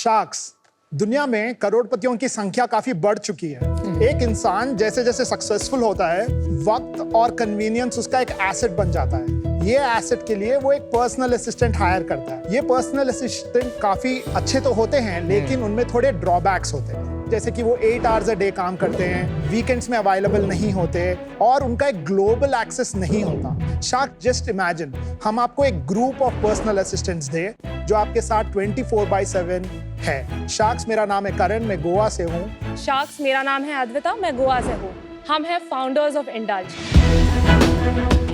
Sharks दुनिया में करोड़पतियों की संख्या काफी बढ़ चुकी है। एक इंसान जैसे जैसे सक्सेसफुल होता है, वक्त और कन्वीनियंस उसका एक एसेट बन जाता है। ये एसेट के लिए वो एक पर्सनल असिस्टेंट हायर करता है। ये पर्सनल असिस्टेंट काफी अच्छे तो होते हैं, लेकिन उनमें थोड़े ड्रॉबैक्स होते हैं, जैसे कि वो 8 आवर्स अ डे काम करते हैं, वीकेंड्स में अवेलेबल नहीं होते और उनका एक ग्लोबल एक्सेस नहीं होता। शार्क, जस्ट इमेजिन हम आपको एक ग्रुप ऑफ पर्सनल असिस्टेंट्स दे जो आपके साथ 24/7 है। शार्क्स, मेरा नाम है करण, मैं गोवा से हूँ। शार्क्स, मेरा नाम है अद्विता, मैं गोवा से हूँ। हम हैं फाउंडर्स ऑफ इंडल्ज।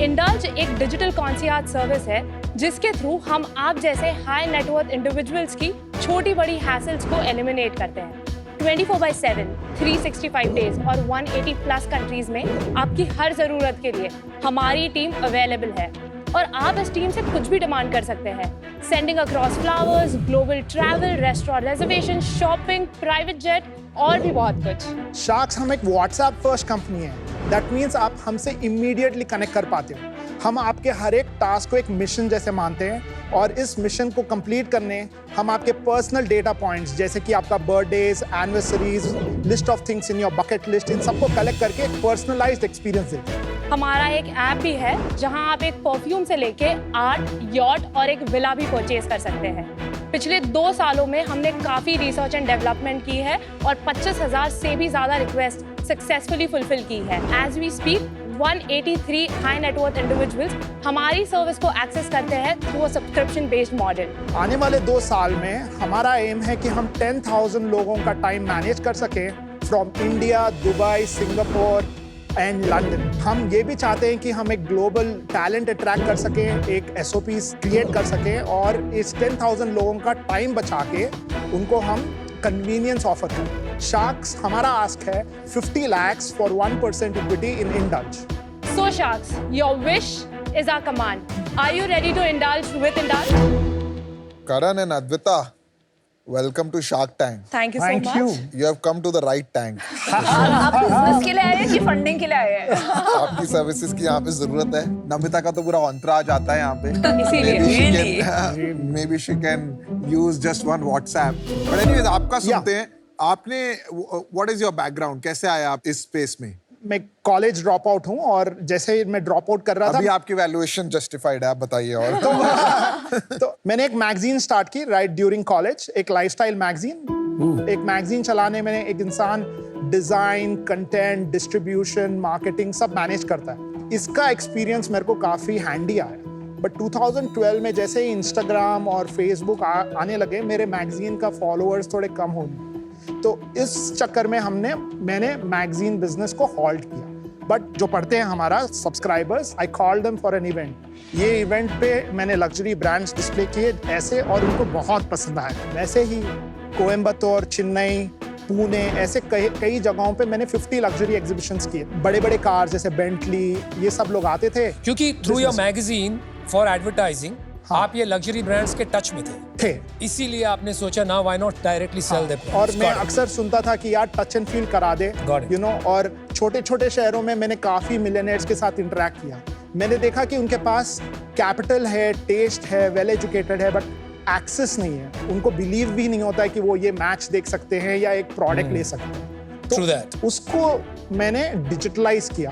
इंडल्ज एक डिजिटल कॉन्सियर्ज सर्विस है जिसके थ्रू हम आप जैसे हाई नेटवर्थ इंडिविजुअल्स की छोटी बड़ी हैसल्स को एलिमिनेट करते हैं। 24/7, 365 डेज और 180 प्लस कंट्रीज में आपकी हर जरूरत के लिए हमारी टीम अवेलेबल है और आप इस टीम से कुछ भी डिमांड कर सकते हैं। Sending across flowers, global travel, restaurant reservation, shopping, private jet और भी बहुत कुछ। शार्क्स, हम एक व्हाट्सएप फर्स्ट कंपनी है। दैट मीन्स आप हमसे इमीडिएटली कनेक्ट कर पाते हो। हम आपके हर एक टास्क को एक मिशन जैसे मानते हैं और इस मिशन को कंप्लीट करने हम आपके पर्सनल डेटा पॉइंट्स जैसे कि आपका birthdays, anniversaries, list of things in your bucket list, इन सबको कलेक्ट करके एक पर्सनलाइज्ड एक्सपीरियंस देते हैं। हमारा एक ऐप भी है जहां आप एक परफ्यूम से लेके आर्ट, यॉट और एक विला भी परचेज कर सकते हैं। पिछले 2 सालों में हमने काफी रिसर्च एंड डेवलपमेंट की है और 25,000 से भी ज्यादा रिक्वेस्ट सक्सेसफुली फुलफिल की है। As we speak 183 high net worth individuals हमारी सर्विस को एक्सेस करते हैं through a subscription based model. आने वाले 2 साल में हमारा एम है कि हम 10,000 लोगों का टाइम मैनेज कर सकें from India, Dubai, Singapore and London. हम ये भी चाहते हैं कि हम एक ग्लोबल टैलेंट अट्रैक्ट कर सकें, एक SOPs क्रिएट कर सकें और इस 10,000 लोगों का टाइम बचा के उनको हम कन्वीनियंस ऑफर करें। शार्क्स, हमारा आस्क है 50 lakhs for 1% equity in Indulge. So Sharks, your wish is our command. Are you ready to indulge with Indulge? Karan and Advita, welcome to Shark Tank. Thank you so Thank much. you. You have come to the right tank. आप business के लिए आए हैं कि funding के लिए आए हैं? आपकी सर्विसेज की यहाँ पे जरूरत है। नमिता का तो पूरा ऑन्ट्राज आता है यहाँ पे। इसीलिए Maybe she can use just one WhatsApp. But anyways, आपका सुनते हैं। आपने what is your background? कैसे आए आप इस स्पेस में? मैं कॉलेज ड्रॉप आउट हूँ और जैसे मैं ड्रॉप आउट कर रहा अभी था आपकी वैल्यूएशन जस्टिफाइड है, आप बताइए और। तो मैंने एक मैगजीन स्टार्ट की राइट ड्यूरिंग कॉलेज, एक लाइफस्टाइल मैगजीन। एक मैगजीन चलाने में एक इंसान डिजाइन, कंटेंट, डिस्ट्रीब्यूशन, मार्केटिंग सब मैनेज करता है। इसका एक्सपीरियंस मेरे को काफी हैंडी आया। बट 2012 में जैसे ही इंस्टाग्राम और फेसबुक आने लगे, मेरे मैगजीन का फॉलोअर्स थोड़े कम होने। तो इस चक्कर में मैंने मैगजीन बिजनेस को हॉल्ट किया। बट जो पढ़ते हैं हमारा subscribers, I call them for an event. ये इवेंट पे मैंने लग्जरी ब्रांड्स डिस्प्ले किए ऐसे और उनको बहुत पसंद आया। वैसे ही कोयम्बतूर, चेन्नई, पुणे, ऐसे कई जगहों पे मैंने 50 लग्जरी एग्जीबिशंस किए। बड़े बड़े कार जैसे बेंटली, ये सब लोग आते थे क्योंकि through your magazine for advertising आप ये लग्जरी ब्रांड्स के टच में थे, इसीलिए आपने सोचा ना why not directly sell them. और मैं अक्सर सुनता था कि यार टच एंड फील करा दे, यू नो। और छोटे छोटे शहरों में मैंने काफी मिलियनेयर्स के साथ इंटरेक्ट किया। मैंने देखा कि उनके पास कैपिटल है, टेस्ट है, वेल एजुकेटेड है, बट एक्सेस नहीं है। उनको बिलीव भी नहीं होता है कि वो ये मैच देख सकते हैं या एक प्रोडक्ट ले सकते हैं। तो उसको मैंने डिजिटलाइज किया।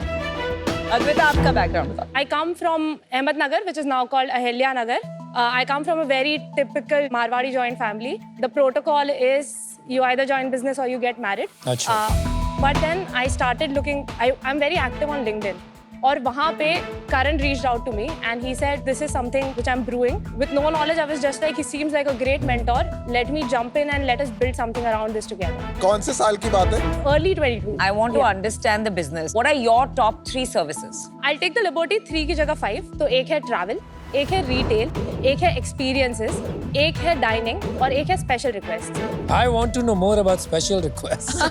अद्विता, आपका बैकग्राउंड बताओ। I come from Ahmednagar, which is now called Ahilya Nagar. I come from a very typical Marwadi joint family. The protocol is you either join business or you get married. But then I started looking. I'm very active on LinkedIn. और वहाँ पे Karan reached out to me and he said this is something which I'm brewing. With no knowledge, I was just like, he seems like a great mentor. Let me jump in and let us build something around this together. कौन से साल की बात है? Early 22. I want to understand the business. What are your top 3 services? I'll take the liberty 3 की जगह 5. तो एक है travel, एक है रिटेल, एक है एक्सपीरियंसेस, एक है डाइनिंग और एक है special request. I want to know more about special requests.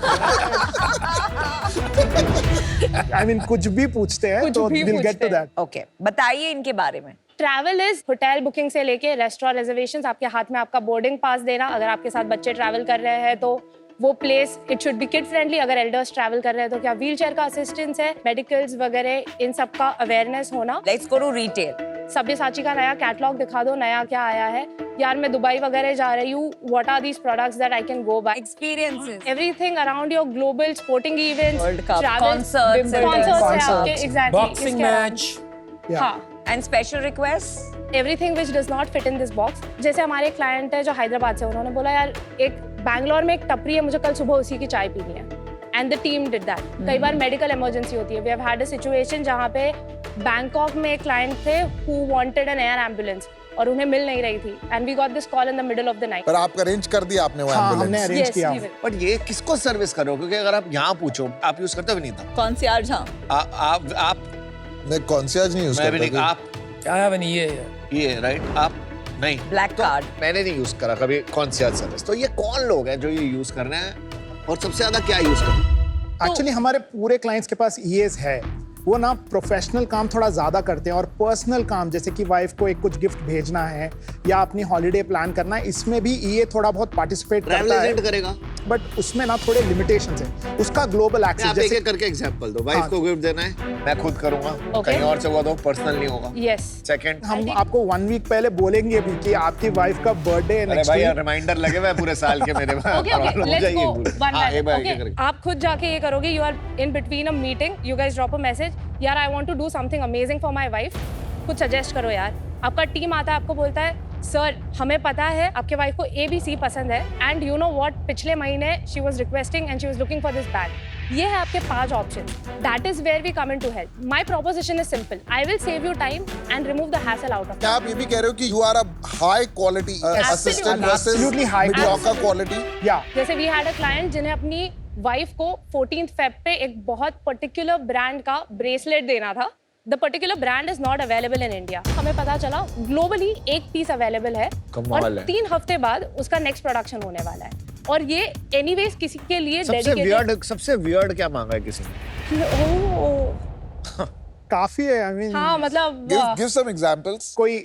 I mean, कुछ भी पूछते हैं तो we'll get to that. Okay, बताइए इनके बारे में। ट्रैवल इज होटल बुकिंग से लेके रेस्टोरेंट रिजर्वेशंस, आपके हाथ में आपका बोर्डिंग पास देना। अगर आपके साथ बच्चे ट्रैवल कर रहे हैं तो वो place it should be kid friendly, अगर एल्डर्स ट्रैवल कर रहे हैं तो क्या व्हील चेयर का असिस्टेंस है, मेडिकल्स वगैरह इन सब का अवेयरनेस होना। Let's go to retail. Sabyasachi का नया कैटलॉग दिखा दो, नया क्या आया है यार, मैं दुबई वगैरह जा रही हूँ, what are these products that I can go buy, Experiences. Everything around your global sporting events, World Cup, concerts, sponsors, exactly, boxing match, हाँ, And special requests. Everything which does not fit in this box. जैसे हमारे client है जो हैदराबाद से, उन्होंने बोला यार एक बैंगलोर में एक टपरी है, मुझे कल सुबह उसी की चाय पीनी है, and the team did that. कई बार मेडिकल इमरजेंसी होती है, we have had a situation जहाँ पे बैंकॉक में एक क्लाइंट थे who wanted an air ambulance और उन्हें मिल नहीं रही थी, and we got this call in the middle of the night. पर आप अरेंज कर दिया आपने वो हाँ, हमने एम्बुलेंस? अरेंज किया। बट ये किसको सर्विस करो, क्योंकि अगर आप यहाँ पूछो, आप यूज करते हो विनीता? Concierge, हाँ. आप मैं कॉन्शियस नहीं यूज मैं भी नहीं, करता। आप I have an EA. ये राइट, आप नहीं। Black card. मैंने नहीं यूज करा कभी कॉन्शियस सर्विस। तो ये कौन लोग हैं जो ये यूज कर रहे हैं और सबसे ज्यादा क्या यूज कर रहे हैं? एक्चुअली हमारे पूरे क्लाइंट्स के पास ईएस है, वो ना प्रोफेशनल काम थोड़ा ज़्यादा करते हैं और पर्सनल काम जैसे कि वाइफ को एक कुछ गिफ्ट भेजना है या अपनी हॉलीडे प्लान करना है, इसमें भी ईए थोड़ा बहुत पार्टिसिपेट ट्रैवल करता है, एजेंट करेगा? बट उसमें ना थोड़े लिमिटेशंस हैं। उसका ग्लोबल एक्सेस आप एक जैसे एक करके एग्जांपल दो। वाइफ हाँ। को गिफ्ट देना है, मैं खुद करूंगा, Okay. कहीं और से हुआ तो पर्सनल नहीं होगा। यस, सेकंड, हम आपको 1 वीक पहले बोलेंगे भी कि आपकी वाइफ का बर्थडे अरे नेक्स्ट भाई वीक। रिमाइंडर लगे हुए पूरे साल के मेरे पास। Okay okay, let's go one हाँ, एक बार ओके। एक करके। आप खुद जाके ये करोगे, you are in between a meeting, you guys drop a message, यार I want to do something amazing for my wife, कुछ सजेस्ट करो यार। आपका टीम आता है, आपको बोलता है सर हमें पता है आपके वाइफ को ABC पसंद है, एंड यू नो व्हाट, पिछले महीने she was requesting and she was looking for this bag. ये है आपके 5 option, that is where we come in to help. My proposition is simple, I will save you time and remove the hassle out of. क्या आप ये भी कह रहे हो कि you are a high quality assistant versus Absolutely high mediocre quality? या जैसे वी हैड अ क्लाइंट जिन्हें अपनी वाइफ को 14th Feb पे एक बहुत पर्टिकुलर ब्रांड का ब्रेसलेट देना था। The particular brand is not available in India. हमें पता चला ग्लोबली एक पीस अवेलेबल है कमाल और है। 3 हफ्ते बाद उसका नेक्स्ट प्रोडक्शन होने वाला है, और ये एनीवेज किसी के लिए सबसे वियर्ड क्या मांगा है किसी ने? काफी है, आई मीन हाँ मतलब गिव सम एग्जांपल्स। कोई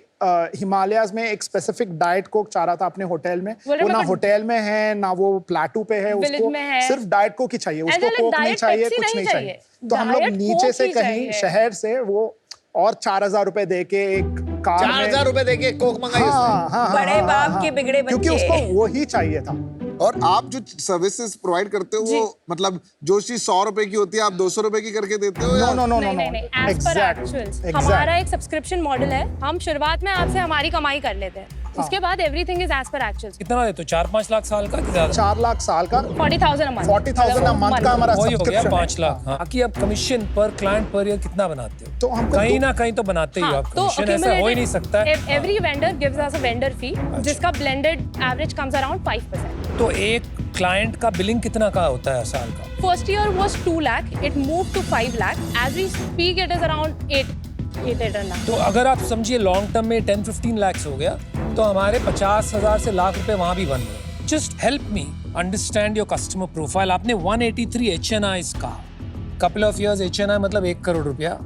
हिमालयाज में एक स्पेसिफिक डाइट कोक चाह रहा था अपने होटल में, बोल रहे वो ना मैं- होटल में है ना वो प्लाटू पे है, Village उसको में है। सिर्फ डाइट कोक ही चाहिए, उसको like कोक नहीं diet चाहिए, Pepsi कुछ नहीं नहीं चाहिए। चाहिए। तो हम लोग Diet नीचे Coke से ही कहीं चाहिए। शहर से वो और 4000 रुपए दे के एक कार 4000 रुपए देके कोक मंगाई उसने? हाँ, हाँ, हाँ, बड़े हाँ, बाप हाँ, के बिगड़े क्योंकि बच्चे। उसको वो ही चाहिए था। और आप जो सर्विसेज प्रोवाइड करते हो वो मतलब जो चीज 100 रुपए की होती है आप 200 रुपए की करके देते हो? नो या नो नो नहीं नो नहीं नहीं, एज पर एक्चुअल्स। हमारा एक सब्सक्रिप्शन मॉडल है, हम शुरुआत में आपसे हमारी कमाई कर लेते हैं, उसके बाद everything is as per actuals. कितना देते हो? 4-5 लाख साल का कि ज्यादा? 4 लाख साल का 40,000 a month। 40,000 a month का हमारा वही हो गया सब्सक्रिप्शन 5 लाख। हाँ, बाकी आप कमीशन पर क्लाइंट पर ईयर कितना बनाते हो? तो हमको कहीं दो- ना कहीं तो बनाते ही हो आप तो कमीशन, ऐसा हो ही नहीं सकता है। Every vendor gives us a vendor fee जिसका ब्लेंडेड एवरेज कम्स अराउंड 5%। तो एक क्लाइंट का बिलिंग कितना का होता है साल का? First year was 2 lakh, it moved to 5 lakh. As we speak, it is around 8 and तो अगर आप समझिए लॉन्ग टर्म में 10-15 lakhs हो गया, तो हमारे 50,000 से लाख रुपए वहां भी बन रहे। Just help me understand your customer profile. आपने 183 HNIs का, कपल ऑफ इयर्स HNI मतलब 1 करोड़ रुपया।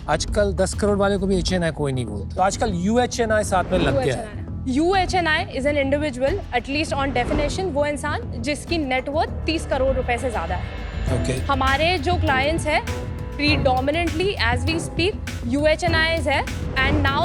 आजकल 10 करोड़ वाले को भी HNI कोई नहीं बोलता, तो आजकल UHNI साथ में लग गया है। UHNI is an individual, at least on definition, वो इंसान जिसकी नेटवर्थ 30 करोड़ रुपए से ज्यादा है। ओके, हमारे जो क्लाइंट्स हैं predominantly as we speak UHNIs है, and now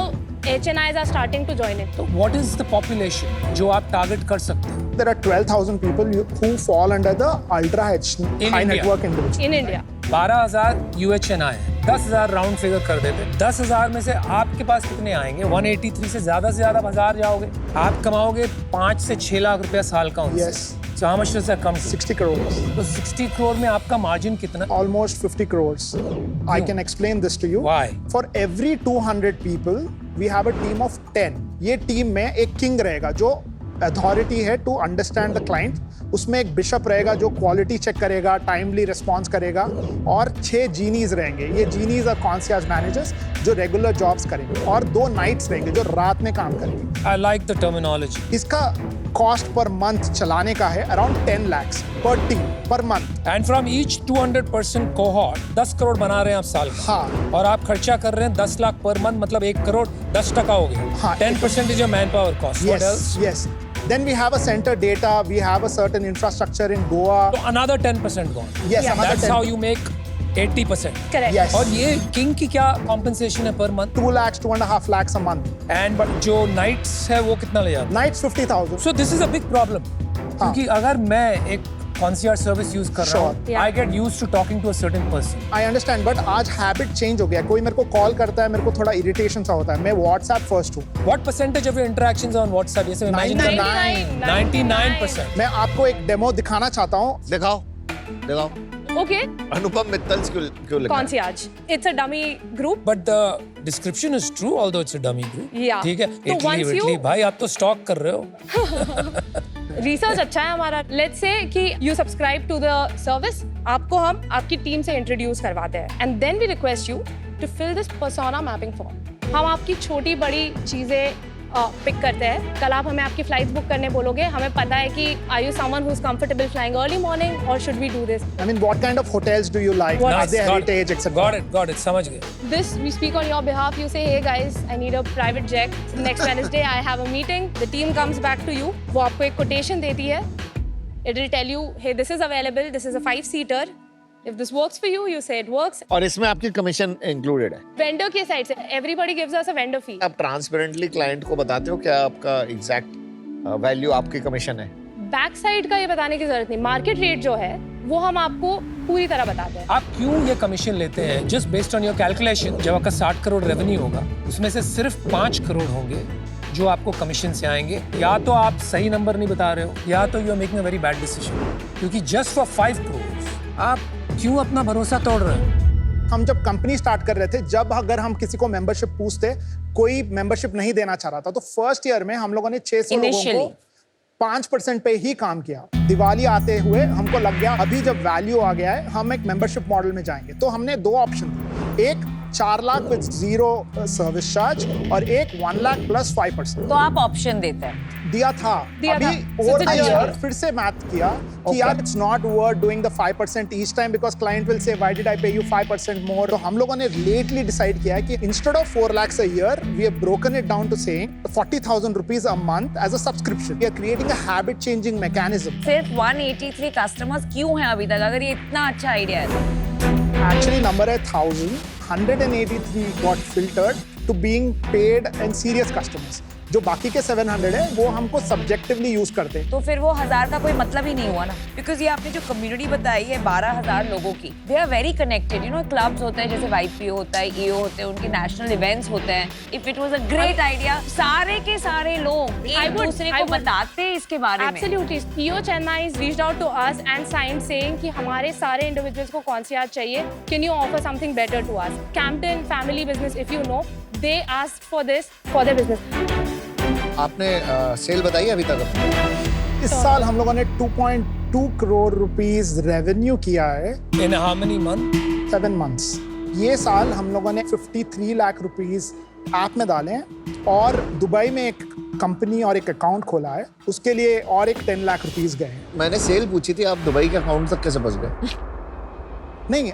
HNIs are starting to join in. तो व्हाट इज द पॉपुलेशन जो आप टारगेट कर सकते हैं? There are 12,000 people who fall under the ultra high India. net worth individual. In India. 12,000 UHNI है, 10,000 round figure कर देते। 10,000 में से आपके पास कितने आएंगे? 183 से ज्यादा 1000 जाओगे। आप कमाओगे 5 से 6 लाख रुपया साल का उनसे। Yes. So how much does that come to? 60 crores. तो 60 करोड़ में आपका मार्जिन कितना? Almost 50 crores. I can explain this to you. Why? For every 200 people, we have a team of 10. ये टीम में एक किंग रहेगा जो अथॉरिटी है टू अंडरस्टैंड द क्लाइंट। उसमें एक बिशप रहेगा जो क्वालिटी चेक करेगा, टाइमली रिस्पॉन्स करेगा, और 6 जीनीज रहेंगे। ये जीनीज और कॉन्सियज मैनेजर्स जो रेगुलर जॉब्स करेंगे, और 2 नाइट्स रहेंगे जो रात में काम करेंगे। I like the terminology. इसका कॉस्ट पर मंथ चलाने का है अराउंड 10 lakhs पर team per month. And from each 200% cohort 10 crore बना रहे हैं आप साल में। हाँ। और आप खर्चा कर रहे हैं 10 लाख पर मंथ, मतलब 1 करोड़ 10% हो गया। हाँ, 10% is your manpower cost. What else? Yes. Then we have a center data. We have a certain infrastructure in Goa. So another 10% gone. Yes, Yeah. another That's 10. how you make 80%. Correct. Yes. और ये king की क्या compensation है per month? 2 lakhs, 2.5 lakhs a month. And जो nights है वो कितना ले जाता Nights 50,000. है? So this is a big problem, क्योंकि अगर मैं एक कॉन्सियर्ज सर्विस यूज कर रहा हूँ, Sure. I get used to talking to a certain person. I understand, but आज हैबिट चेंज हो गया. कोई मेरे को कॉल करता है, मेरे को थोड़ा इरिटेशन सा होता है. मैं व्हाट्सएप फर्स्ट हूँ. What percentage of your interactions on WhatsApp? ये सब इमेजिन 99%. मैं आपको एक डेमो दिखाना चाहता हूँ. दिखाओ दिखाओ Okay. अनुपम मित्तल क्यों लिखा है? Concierge. It's a dummy group. But the description is true, although it's a dummy group. Yeah. ठीक है. तो इटली once you- इटली भाई आप तो स्टॉक कर रहे हो. रिसर्च अच्छा है हमारा. लेट्स से कि you subscribe to the service, आपको हम आपकी टीम से इंट्रोड्यूस करवाते हैं and then we request you to fill this persona mapping form. हम आपकी छोटी बड़ी चीजें पिक करते हैं. कल आप हमें आपकी फ्लाइट्स बुक करने बोलोगे, हमें पता है कि are you someone who is comfortable flying early morning और should we do this. I mean, what kind of hotels do you like? What- Are they heritage, etc.? Got it, समझ गए. This we speak on your behalf. You say, hey guys, I need a private jet. Next Wednesday I have a meeting. The team comes back to you. वो आपको एक quotation देती है. It will tell you, hey, this is available. This is a 5-seater. If this works for you, you say it works. और इसमें आपकी commission included है. Vendor के साइड से everybody gives us a vendor fee. आप transparently client को बताते हो क्या आपका एग्जैक्ट वैल्यू आपकी कमीशन है? बैक साइड का ये बताने की जरूरत नहीं. मार्केट रेट जो है वो हम आपको पूरी तरह बताते हैं. आप क्यों ये कमीशन लेते हैं? Just based on your calculation, जब आपका 60 करोड़ रेवेन्यू होगा, उसमें से सिर्फ 5 करोड़ होंगे जो आपको कमीशन से आएंगे. या तो आप सही नंबर नहीं बता रहे हो, या तो you are making a very bad decision. क्योंकि जस्ट फॉर 5 करोड़ आप क्यों अपना भरोसा तोड़ रहे हो? हम जब कंपनी स्टार्ट कर रहे थे, जब अगर हम किसी को मेंबरशिप पूछते, कोई मेंबरशिप नहीं देना चाह रहा था, तो फर्स्ट ईयर में हम लोगों ने 600 लोगों को Initially. 5% पे ही काम किया. दिवाली आते हुए हमको लग गया अभी जब वैल्यू आ गया है हम एक मेंबरशिप मॉडल में जाएंगे. तो हमने 2 ऑप्शन दिए. एक 4 लाख विद 0 सर्विस चार्ज और एक 1 लाख प्लस 5%. तो आप ऑप्शन देते हैं. दिया था. दिया अभी था. Over So the it's year अच्छा. फिर से मैथ किया कि यार it's not worth doing the 5% each time because client will say why did I पे यू 5% मोर. तो हम लोगों ने लेटली डिसाइड किया है कि instead of 4 lakhs a year we have broken it down to saying 40,000 rupees a month as a subscription. We are creating a habit changing mechanism. सिर्फ 183 customers क्यों हैं अभी तक, अगर ये इतना अच्छा आइडिया है तो? Actually number है 1,000. 183 got filtered to being paid and serious customers. जो बाकी के 700 है वो हमको सब्जेक्टिवली यूज करते हैं. तो फिर वो 1000 का कोई मतलब ही नहीं हुआ ना, बिकॉज ये आपने जो कम्युनिटी बताई है 12,000 लोगों की, they are very connected. You know clubs होते हैं जैसे YPO होता है, EO होते हैं, उनके नेशनल इवेंट्स होते हैं. If it was a great idea, सारे के सारे लोग एक दूसरे को बताते हैं इसके बारे में. Absolutely. EO Chennai has reached out to us and signed saying कि हमारे सारे individuals को concierge चाहिए. Can you offer something better to us? Campton Family Business, if you know, they asked for this for their business. आपने cell बताई अभी तक अपनी? इस साल हम लोगों ने 2.2 करोड़ रुपीस रेवेन्यू किया है. In how many month? 7 months. ये साल हम लोगों ने 53 लाख रुपीस ऐप में डाले हैं और दुबई में एक कंपनी और एक अकाउंट खोला है, उसके लिए और एक 10 लाख रुपीस गए हैं. मैंने सेल पूछी थी, आप दुबई के अकाउंट तक कैसे फंस गए? नहीं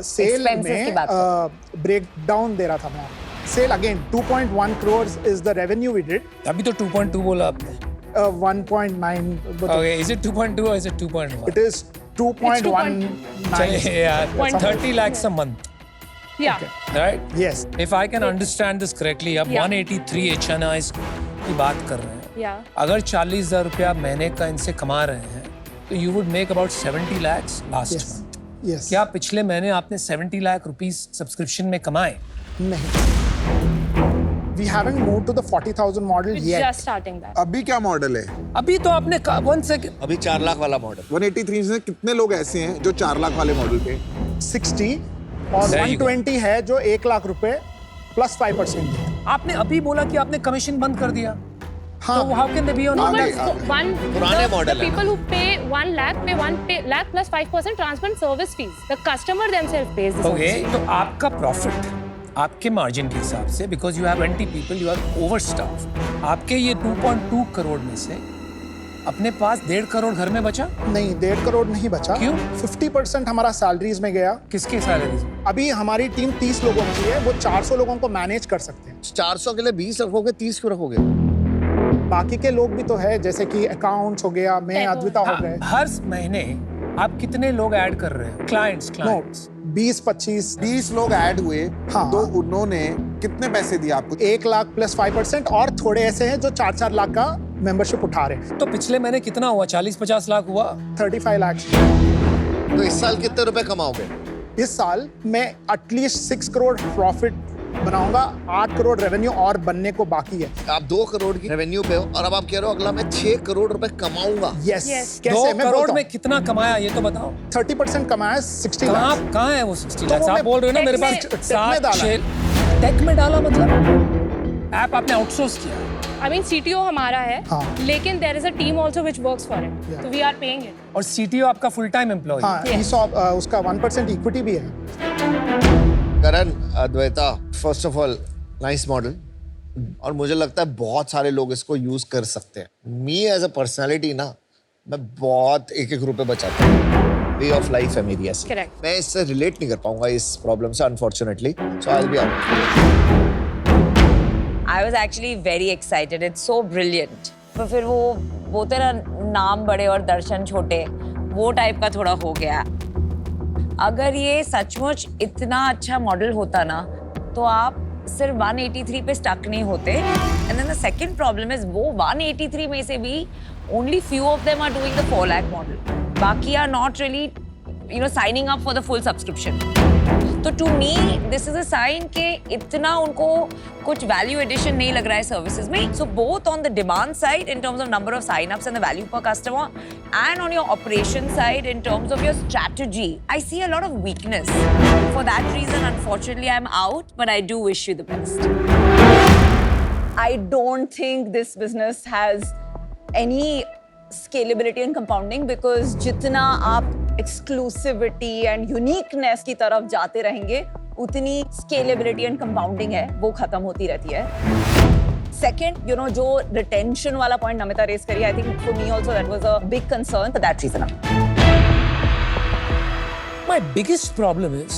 सेल Expenses की बात में ब्रेक डाउन दे रहा था मैं. Sell again 2.1 crores is the revenue we did. अभी तो 2.2 बोला आपने. 1.9 but Okay, is it 2.2 or is it 2.1? it is 2.19. चलिए यार, 30 lakhs a month, Yeah. right? Yes. If I can understand this correctly, आप Yeah. 183 HNIs की बात कर रहे हैं. Yeah. अगर 40,000 रुपया महीने का इनसे कमा रहे हैं, तो you would make about 70 lakhs last Yes. month. Yes. क्या पिछले महीने आपने 70 लाख रुपीस सब्सक्रिप्शन में कमाए? नहीं. We haven't moved to the 40,000 model We're yet. just starting that. अभी क्या मॉडल है? अभी तो आपने 1 सेकंड. अभी 4 लाख वाला मॉडल. 183 में कितने लोग ऐसे हैं जो 4 लाख वाले मॉडल पे? 60 और There you go. 120 है जो 1 लाख रुपए प्लस 5%. आपने अभी बोला कि आपने कमीशन बंद कर दिया. हाँ. तो how can they be on हाँ, the नहीं, One, पुराने the model है people who pay 1 lakh pay 1 lakh plus 5% transparent service fees. The customer themselves pays the Okay, service. तो आपका प्रॉफिट आपके मार्जिन के हिसाब से, because you have 20 people, you are overstaff, आपके ये 2.2 करोड़ में से अपने पास 1.5 करोड़ घर में बचा. नहीं 1.5 करोड़ नहीं बचा. क्यों? 50% हमारा सैलरीज में गया. किसके सैलरीज में? अभी हमारी टीम 30 लोगों की है, वो 400 लोगों को मैनेज कर सकते हैं. 400 के लिए 20 रखोगे, 30 क्यों रखोगे? बाकी के लोग भी तो है, जैसे कि अकाउंट्स हो गया, मैं Tech हो अद्विता हो गए। हर महीने आप कितने लोग ऐड कर रहे हैं? क्लाइंट्स नो, क्लाइंट्स 20-25 20 लोग ऐड हुए, हाँ। तो उन्होंने कितने पैसे दिए आपको? 1 लाख प्लस 5%, और थोड़े ऐसे हैं जो 4-4 लाख का मेंबरशिप उठा रहे हैं। तो पिछले महीने कितना हुआ? 40-50 लाख हुआ। 35 लाख। तो इस साल कितने रुपए कमाओगे? इस साल मैं एटलीस्ट 6 करोड़ प्रॉफिट बनाऊंगा, 8 करोड़ रेवेन्यू और बनने को बाकी है। आप 2 करोड़ की रेवेन्यू पे हो और अब आप कह रहे हो अगला मैं 6 करोड़ रुपए कमाऊंगा। Yes, Yes. 2 कैसे मैं करोड़ में कितना कमाया ये तो बताओ। 30% कमाया, 60 लाख। कहाँ है वो 60 तो लाख? वो आप मैं बोल रहे हो ना मेरे tech पास में- tech में डाला है। टेक में डाला मतलब ऐप आपने आउटसोर्स किया। I mean CTO हमारा है, हाँ। लेकिन there is a team also which works for it. Yeah. So we are paying it. और सीटीओ आपका फुल टाइम एम्प्लॉय। हाँ, ESOP, उसका 1% इक्विटी भी है। Karan, Advaita, first of all nice model, और मुझे लगता है बहुत सारे लोग इसको यूज कर सकते हैं। मी एज अ पर्सनालिटी ना, मैं बहुत एक रुपए बचाता हूँ। वे ऑफ लाइफ है मेरी ऐसी। Correct. मैं इससे रिलेट नहीं कर पाऊंगा इस प्रॉब्लम से, unfortunately, so I will be out. I was actually very excited. It's so brilliant. तो फिर वो तेरा नाम बड़े और दर्शन छोटे, वो टाइप का थोड़ा हो गया। अगर ये सचमुच इतना अच्छा मॉडल होता ना, तो आप सिर्फ 183 पे स्टक नहीं होते। And then the second problem is वो 183 में से भी only few of them are doing the 4 lakh model, बाकी are not really signing up for the full subscription. तो to me this is a sign कि इतना उनको कुछ वैल्यू एडिशन नहीं लग रहा है सर्विसेज में। So both on the demand side in terms of number of sign ups and the value per customer, and on your operation side in terms of your strategy, I see a lot of weakness. For that reason unfortunately I am out, but I do wish you the best. I don't think this business has any scalability and compounding, because जितना आप exclusivity and uniqueness की तरफ जाते रहेंगे, उतनी scalability and compounding है वो खत्म होती रहती है। Second, जो retention वाला point नमिता रेस करी, I think for me also that was a big concern for that reason. My biggest problem is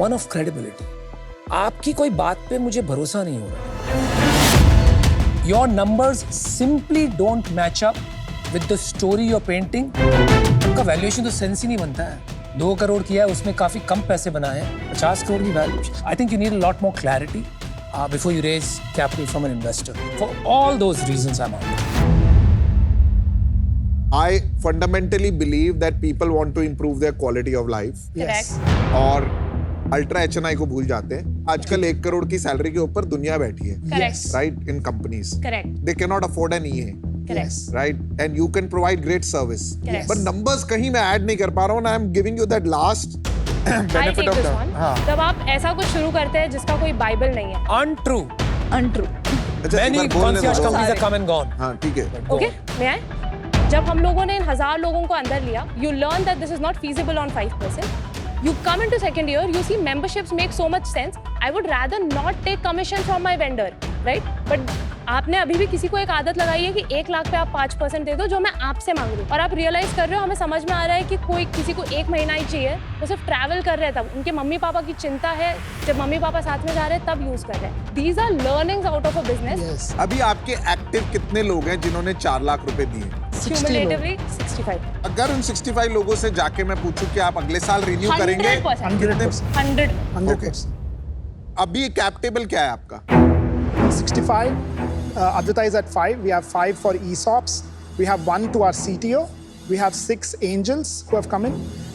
one of credibility. आपकी कोई बात पे मुझे भरोसा नहीं हो रहा। Your numbers simply don't match up with the story you're painting. आपका वैल्यूएशन तो सेंस ही नहीं बनता है। 2 करोड़ किया है, उसमें काफी कम पैसे बनाए हैं, 50 करोड़ की valuation. I think you need a lot more clarity before you raise capital from an investor. For all those reasons, I'm out. I fundamentally believe that people want to improve their quality of life. Yes. और ultra HNI को भूल जाते हैं। आजकल 1 करोड़ की salary के ऊपर दुनिया बैठी है, Correct. right? In companies, Correct. they cannot afford an EA, Correct. right? And you can provide great service. Correct. But numbers कहीं मैं ऐड नहीं कर पा रहा हूँ, and I'm giving you that last I'll benefit take of this the. one. हाँ। जब आप ऐसा कुछ शुरू करते हैं जिसका कोई बाइबल नहीं है, Untrue. Untrue. अच्छा, एक Many बार बोलने concierge दो। companies have come and gone. हाँ, ठीक है। ओके मैं आए? जब हम लोगों ने इन 1000 लोगों को अंदर लिया, you learn that this is not feasible on 5%. You come into second year, you see memberships make so much sense. I would rather not take commission from my vendor, right? But आपने अभी भी किसी को एक आदत लगाई है कि 1 लाख पे आप 5% दे दो, जो मैं आपसे मांग रही हूँ, और आप रियलाइज कर रहे हो, हमें समझ में आ रहा है कि कोई किसी को 1 महीना ही चाहिए, वो सिर्फ ट्रैवल कर रहे हैं तब, उनके मम्मी पापा की चिंता है, जब मम्मी पापा साथ में जा रहे हैं तब यूज कर रहे हैं। These are learnings out of a business. Yes. अभी आपके एक्टिव कितने लोग हैं जिन्होंने 4 लाख रुपए दिए? 60 लोग। Cumulatively 65. अगर उन 65 लोगों से जाके मैं पूछूं कि आप अगले साल रिन्यू करेंगे, 100%. 100%. 100. 100%. अभी कैप टेबल क्या है आपका? 65. Advita is at 5. We have 5 for ESOPs. We have 1 to our CTO. We have 6 angels who have come in,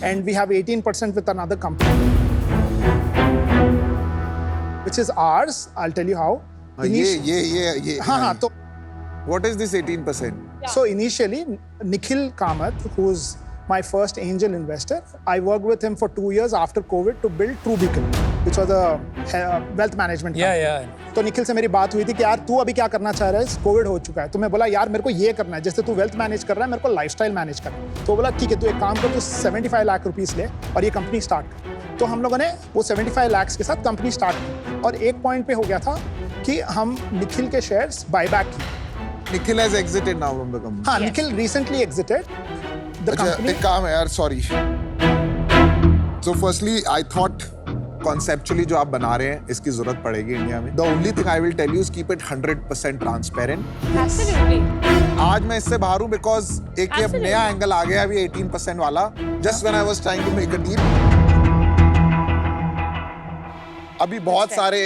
and we have 18% with another company, which is ours. I'll tell you how. ये हाँ, तो What is this 18%? So initially, Nikhil Kamath, who's my first angel investor, I worked with him for 2 years after COVID to build TrueBeacon, which was a wealth management company. Yeah. तो निखिल से मेरी बात हुई थी कि यार तू अभी क्या करना चाह रहा है, कोविड हो चुका है। तो मैं बोला यार मेरे को ये करना है, जैसे तू वेल्थ मैनेज कर रहा है मेरे को लाइफस्टाइल मैनेज करना है। तो बोला ठीक है, तू एक काम कर, तू 75 लाख रुपीस ले और ये कंपनी स्टार्ट कर। तो हम लोगों ने वो 75 लाख के साथ कंपनी स्टार्ट की, और एक पॉइंट पे हो गया था कि हम निखिल के शेयर्स बायबैक की। Nikhil has exited now from the company. हाँ, Yes. Nikhil recently exited the अच्छा, company. एक काम है यार, sorry. So firstly, I thought conceptually जो आप बना रहे हैं इसकी जरूरत पड़ेगी इंडिया में. The only thing I will tell you is keep it 100% transparent. Absolutely. आज मैं इससे बाहर हूं बिकॉज एक ये Absolutely. नया एंगल आ गया अभी 18% वाला. Just when I was trying to make a deal. अभी बहुत सारे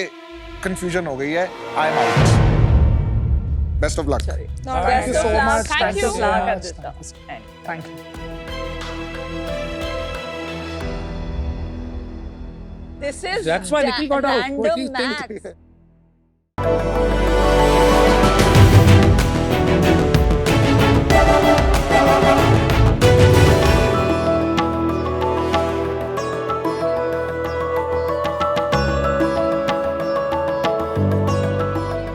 कंफ्यूजन हो गई है. I am out. Best of luck. Thank you so much. Thank you. so much. Advita. Thank you. This is That's why Nikhil got out. What do you random think? maths.